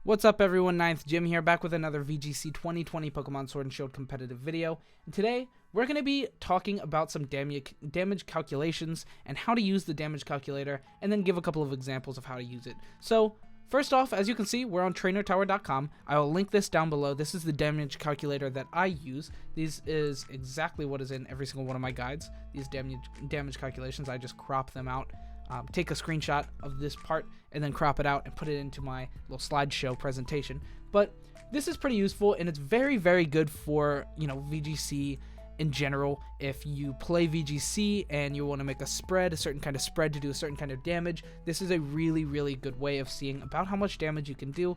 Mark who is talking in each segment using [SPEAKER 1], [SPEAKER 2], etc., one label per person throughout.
[SPEAKER 1] What's up everyone, 9th Jim here, back with another VGC 2020 Pokemon Sword and Shield competitive video. And today, we're going to be talking about some damage calculations and how to use the damage calculator, and then give a couple of examples of how to use it. So, first off, as you can see, we're on TRAINERTOWER.com. I will link this down below. This is the damage calculator that I use. This is exactly what is in every single one of my guides. These damage calculations, I just crop them out. Take a screenshot of this part and then crop it out and put it into my little slideshow presentation. But this is pretty useful, and it's very, very good for, VGC in general. If you play VGC and you want to make a certain kind of spread to do a certain kind of damage, this is a really, really good way of seeing about how much damage you can do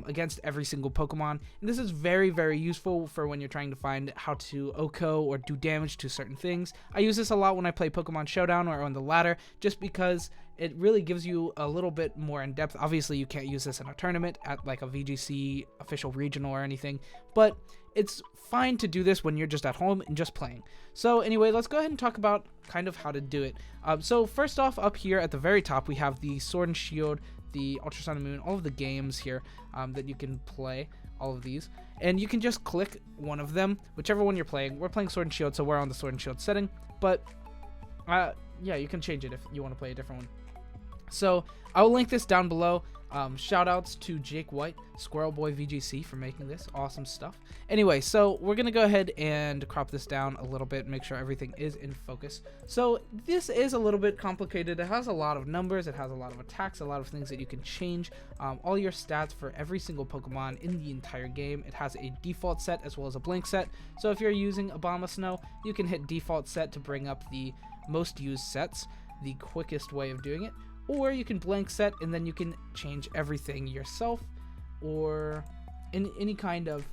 [SPEAKER 1] against every single Pokemon. And this is very, very useful for when you're trying to find how to OHKO or do damage to certain things. I use this a lot when I play Pokemon Showdown or on the ladder, just because it really gives you a little bit more in depth. Obviously, you can't use this in a tournament at like a VGC official regional or anything, but it's fine to do this when you're just at home and just playing. So anyway, let's go ahead and talk about kind of how to do it. So first off, up here at the very top, we have the Sword and Shield, the Ultra Sun and Moon, all of the games here that you can play, all of these. And you can just click one of them, whichever one you're playing. We're playing Sword and Shield, so we're on the Sword and Shield setting. But yeah, you can change it if you want to play a different one. So I will link this down below. Shoutouts to Jake White, Squirrel Boy VGC, for making this awesome stuff. Anyway, so we're gonna go ahead and crop this down a little bit, make sure everything is in focus. So this is a little bit complicated. It has a lot of numbers, it has a lot of attacks, a lot of things that you can change. All your stats for every single Pokemon in the entire game. It has a default set as well as a blank set. So if you're using Abomasnow, you can hit default set to bring up the most used sets, the quickest way of doing it. Or you can blank set and then you can change everything yourself, or in any kind of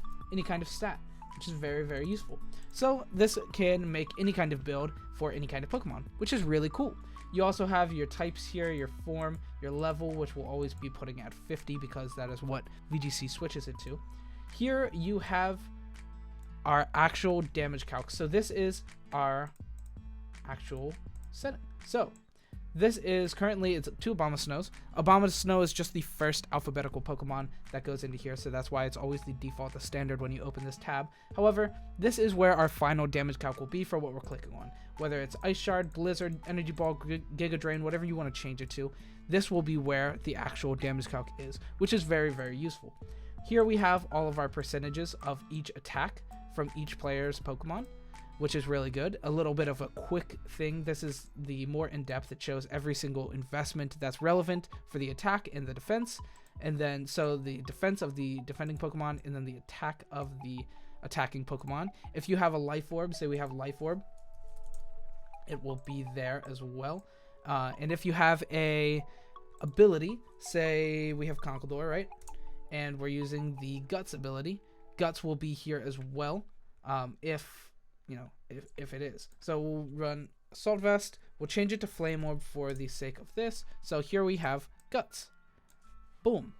[SPEAKER 1] stat, which is very, very useful. So this can make any kind of build for any kind of Pokemon, which is really cool. You also have your types here, your form, your level, which will always be putting at 50 because that is what VGC switches it to. Here you have our actual damage calc. So this is our actual setting. So this is currently, it's 2 Abomasnows. Abomasnow is just the first alphabetical Pokemon that goes into here, so that's why it's always the default, the standard when you open this tab. However, this is where our final damage calc will be for what we're clicking on. Whether it's Ice Shard, Blizzard, Energy Ball, Giga Drain, whatever you want to change it to, this will be where the actual damage calc is, which is very, very useful. Here we have all of our percentages of each attack from each player's Pokemon, which is really good. A little bit of a quick thing. This is the more in-depth. It shows every single investment that's relevant for the attack and the defense. And then, so the defense of the defending Pokemon, and then the attack of the attacking Pokemon. If you have a Life Orb, say we have Life Orb, it will be there as well. And if you have a ability, say we have Conkeldurr, right? And we're using the Guts ability, Guts will be here as well. If it is. So we'll run Assault Vest, we'll change it to Flame Orb for the sake of this. So here we have Guts. Boom.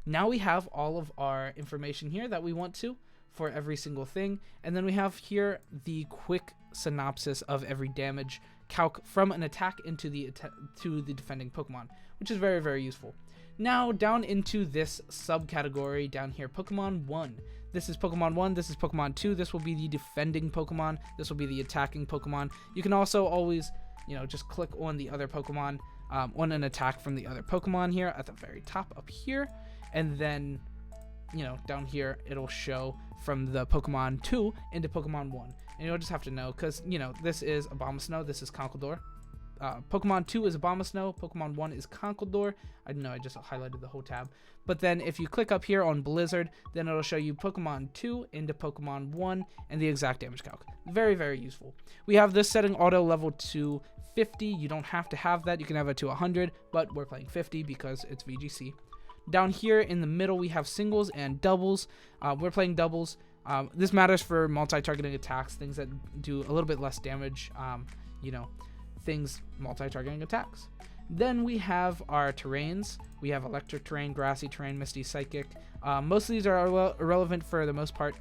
[SPEAKER 1] Now we have all of our information here that we want to for every single thing. And then we have here the quick synopsis of every damage calc from an attack into to the defending Pokemon, which is very, very useful. Now down into this subcategory down here, Pokemon 1. This is Pokemon 1, this is Pokemon 2, this will be the defending Pokemon, this will be the attacking Pokemon. You can also always, just click on the other Pokemon, on an attack from the other Pokemon here at the very top up here. And then, down here, it'll show from the Pokemon 2 into Pokemon 1. And you'll just have to know, because, this is Abomasnow, this is Conkeldurr. Pokemon 2 is Abomasnow, Pokemon 1 is Conkeldurr. I know I just highlighted the whole tab. But then if you click up here on Blizzard, then it'll show you Pokemon 2 into Pokemon 1 and the exact damage calc. Very, very useful. We have this setting auto level to 50. You don't have to have that. You can have it to 100, but we're playing 50 because it's VGC. Down here in the middle, we have singles and doubles. We're playing doubles. This matters for multi-targeting attacks, things that do a little bit less damage, things multi-targeting attacks. Then we have our terrains. We have electric terrain, grassy terrain, misty, psychic. Most of these are irrelevant for the most part.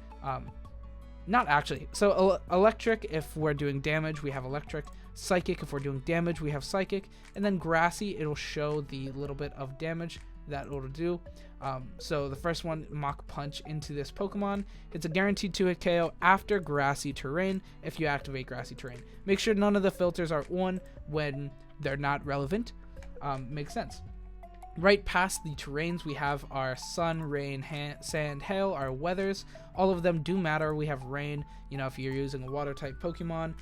[SPEAKER 1] Not actually. So electric, if we're doing damage, we have electric. Psychic, if we're doing damage, we have psychic. And then grassy, it'll show the little bit of damage that it'll do. So the first one, Mach Punch into this Pokemon. It's a guaranteed 2-hit KO after Grassy Terrain if you activate Grassy Terrain. Make sure none of the filters are on when they're not relevant. Makes sense. Right past the terrains, we have our sun, rain, sand, hail, our weathers. All of them do matter. We have rain, you know, if you're using a water type Pokemon,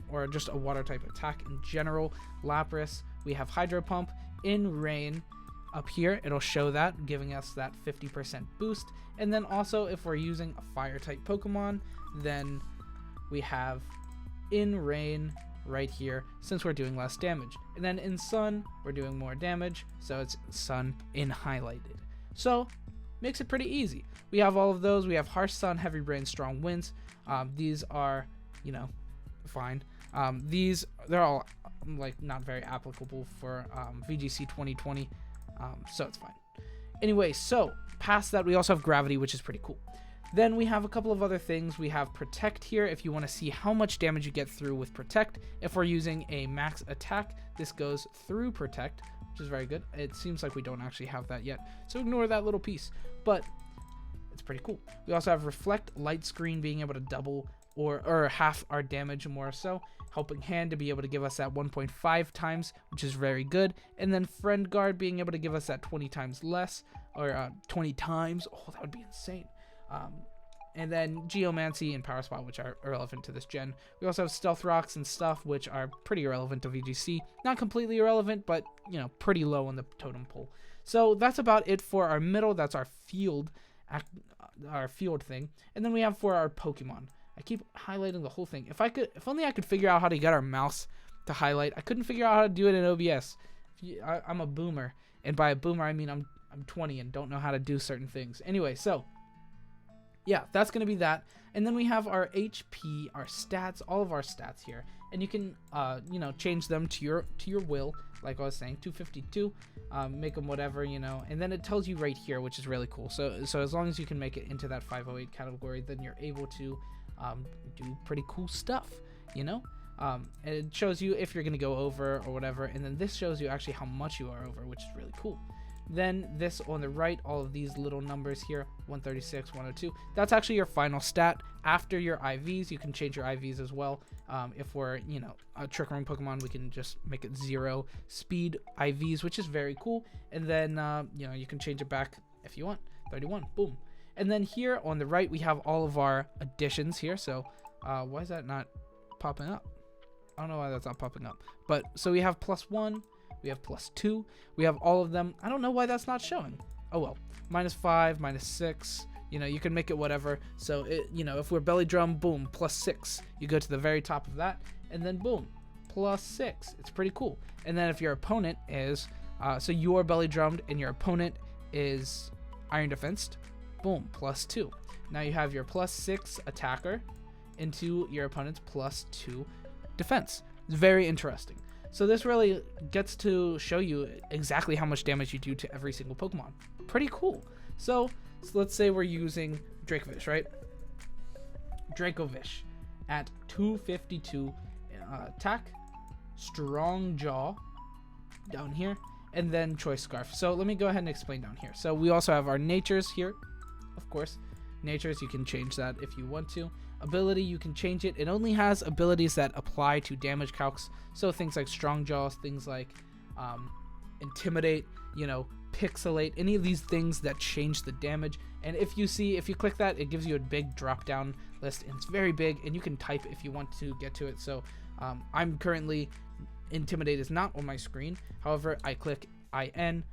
[SPEAKER 1] or just a water type attack in general. Lapras, we have Hydro Pump. In rain, up here, it'll show that, giving us that 50% boost. And then also, if we're using a fire type Pokemon, then we have in rain right here, since we're doing less damage. And then in sun, we're doing more damage, so it's sun in highlighted. So makes it pretty easy. We have all of those. We have harsh sun, heavy rain, strong winds. These are, you know, fine. They're all like not very applicable for VGC 2020, so it's fine. Anyway, so past that, we also have gravity, which is pretty cool. Then we have a couple of other things. We have Protect here if you want to see how much damage you get through with Protect. If we're using a max attack, this goes through Protect, which is very good. It seems like we don't actually have that yet, so ignore that little piece, but it's pretty cool. We also have Reflect, Light Screen being able to double or half our damage more so. Helping Hand to be able to give us that 1.5 times, which is very good. And then Friend Guard being able to give us that 20 times less, or 20 times. Oh, that would be insane. And then Geomancy and Power Spot, which are irrelevant to this gen. We also have Stealth Rocks and stuff, which are pretty irrelevant to VGC. Not completely irrelevant, but, you know, pretty low on the totem pole. So that's about it for our middle. That's our field thing. And then we have for our Pokemon. I keep highlighting the whole thing. If only I could figure out how to get our mouse to highlight. I couldn't figure out how to do it in OBS. I'm a boomer, and by a boomer I mean I'm 20 and don't know how to do certain things. Anyway, so yeah, that's going to be that. And then we have our HP, our stats, all of our stats here. And you can, you know, change them to your will, like I was saying, 252, make them whatever, you know. And then it tells you right here, which is really cool. So as long as you can make it into that 508 category, then you're able to do pretty cool stuff, you know. And it shows you if you're going to go over or whatever. And then this shows you actually how much you are over, which is really cool. Then this on the right, all of these little numbers here, 136, 102, that's actually your final stat. After your IVs, you can change your IVs as well. If we're, you know, a Trick Room Pokemon, we can just make it 0 speed IVs, which is very cool. And then, you know, you can change it back if you want, 31, boom. And then here on the right, we have all of our additions here. So why is that not popping up? I don't know why that's not popping up. But so we have +1. We have +2. We have all of them. I don't know why that's not showing. Oh well. -5, -6. You know, you can make it whatever. So, you know, if we're belly drum, boom, +6. You go to the very top of that, and then boom, +6. It's pretty cool. And then if your opponent is, so you're belly drummed and your opponent is iron defensed, boom, +2. Now you have your +6 attacker into your opponent's +2 defense. It's very interesting. So this really gets to show you exactly how much damage you do to every single Pokemon. Pretty cool. So let's say we're using Dracovish, right? Dracovish at 252 attack, Strong Jaw down here, and then Choice Scarf. So let me go ahead and explain down here. So we also have our natures here, of course. Natures, you can change that if you want to. Ability, you can change it. It only has abilities that apply to damage calcs. So things like Strong Jaws, things like Intimidate, you know, Pixelate, any of these things that change the damage. And if you click that, it gives you a big drop down list, and it's very big, and you can type if you want to get to it. So I'm currently, Intimidate is not on my screen. However, I click IN.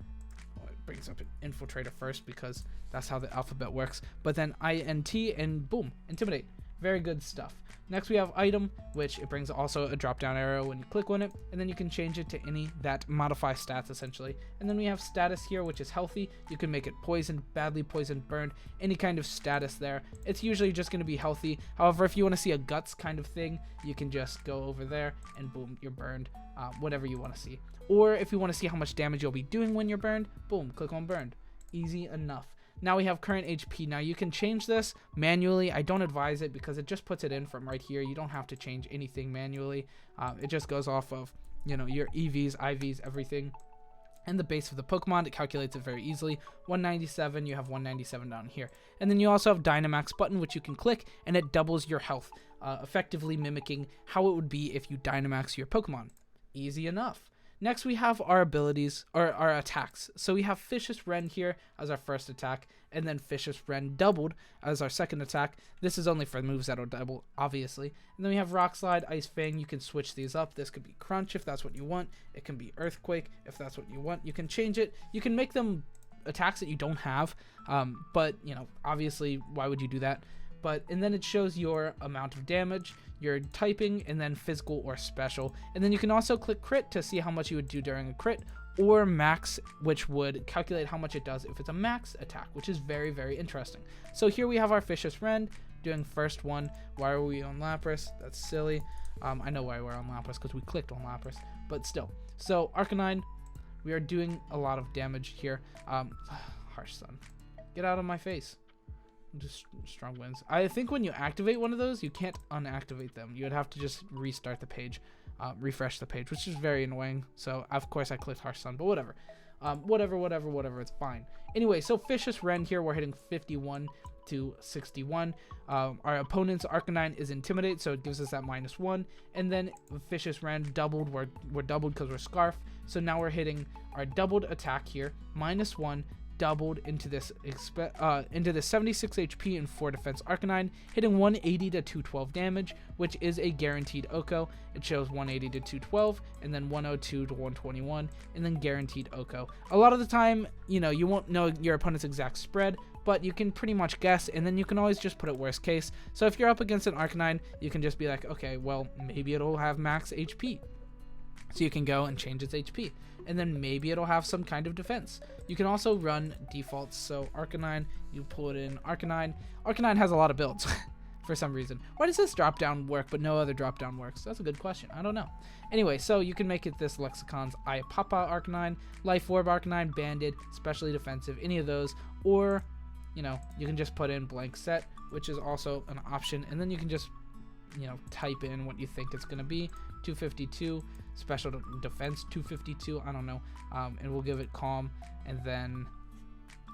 [SPEAKER 1] It brings up an Infiltrator first because that's how the alphabet works. But then INT and boom, Intimidate. Very good stuff. Next we have Item, which it brings also a drop down arrow when you click on it, and then you can change it to any that modify stats essentially. And then we have Status here, which is healthy. You can make it poisoned, badly poisoned, burned, any kind of status there. It's usually just going to be healthy. However, if you want to see a guts kind of thing, you can just go over there and boom, you're burned. Whatever you want to see. Or if you want to see how much damage you'll be doing when you're burned, boom, click on burned. Easy enough. Now we have current HP. Now you can change this manually. I don't advise it because it just puts it in from right here. You don't have to change anything manually. It just goes off of, you know, your EVs, IVs, everything. and the base of the Pokemon. It calculates it very easily. 197, you have 197 down here. And then you also have Dynamax button, which you can click, and it doubles your health, effectively mimicking how it would be if you Dynamax your Pokemon. Easy enough. Next, we have our abilities, or our attacks. So we have Vicious Rend here as our first attack, and then Vicious Rend doubled as our second attack. This is only for moves that will double, obviously. And then we have Rock Slide, Ice Fang. You can switch these up. This could be Crunch if that's what you want. It can be Earthquake if that's what you want. You can change it. You can make them attacks that you don't have, but, you know, obviously, why would you do that? And then it shows your amount of damage, your typing, and then physical or special. And then you can also click crit to see how much you would do during a crit, or max, which would calculate how much it does if it's a max attack, which is very, very interesting. So here we have our Vicious Rend doing first one. Why are we on Lapras? That's silly. I know why we're on Lapras, because we clicked on Lapras, but still. So Arcanine, we are doing a lot of damage here. Harsh Sun, get out of my face. Just strong winds. I think when you activate one of those, you can't unactivate them. You would have to just restart the page, refresh the page, which is very annoying. So of course I clicked Harsh Sun, but whatever. Whatever, it's fine. Anyway, so Vicious Rend here, we're hitting 51 to 61. Our opponent's Arcanine is Intimidate, so it gives us that -1. And then Vicious Rend doubled, we're doubled because we're Scarf. So now we're hitting our doubled attack here, -1. Doubled into this 76 HP and 4 defense Arcanine, hitting 180 to 212 damage, which is a guaranteed OHKO. It shows 180 to 212, and then 102 to 121, and then guaranteed OHKO. A lot of the time, you know, you won't know your opponent's exact spread, but you can pretty much guess, and then you can always just put it worst case. So if you're up against an Arcanine, you can just be like, okay, well, maybe it'll have max HP. So you can go and change its HP, and then maybe it'll have some kind of defense. You can also run defaults. So Arcanine, you pull it in Arcanine. Arcanine has a lot of builds for some reason. Why does this drop down work but no other drop down works? That's a good question. I don't know. Anyway, so you can make it this Lexicon's Iapapa Arcanine, Life Orb Arcanine, Banded, Specially Defensive, any of those, or, you know, you can just put in Blank Set, which is also an option, and then you can just, you know, type in what you think it's going to be. 252, special defense 252, I don't know, and we'll give it Calm, and then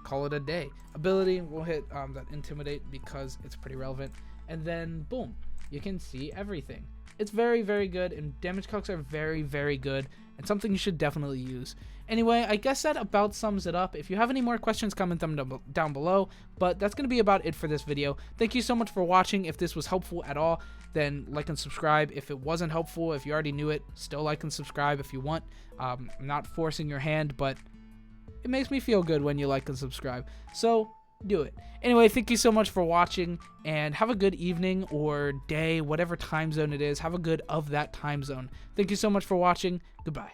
[SPEAKER 1] call it a day. Ability, we'll hit that Intimidate because it's pretty relevant, and then boom, you can see everything. It's very, very good, and damage calcs are very, very good, and something you should definitely use. Anyway, I guess that about sums it up. If you have any more questions, comment them down below, but that's going to be about it for this video. Thank you so much for watching. If this was helpful at all, then like and subscribe. If it wasn't helpful, if you already knew it, still like and subscribe if you want. I'm not forcing your hand, but it makes me feel good when you like and subscribe, so do it. Anyway, thank you so much for watching, and have a good evening or day, whatever time zone it is. Have a good of that time zone. Thank you so much for watching. Goodbye.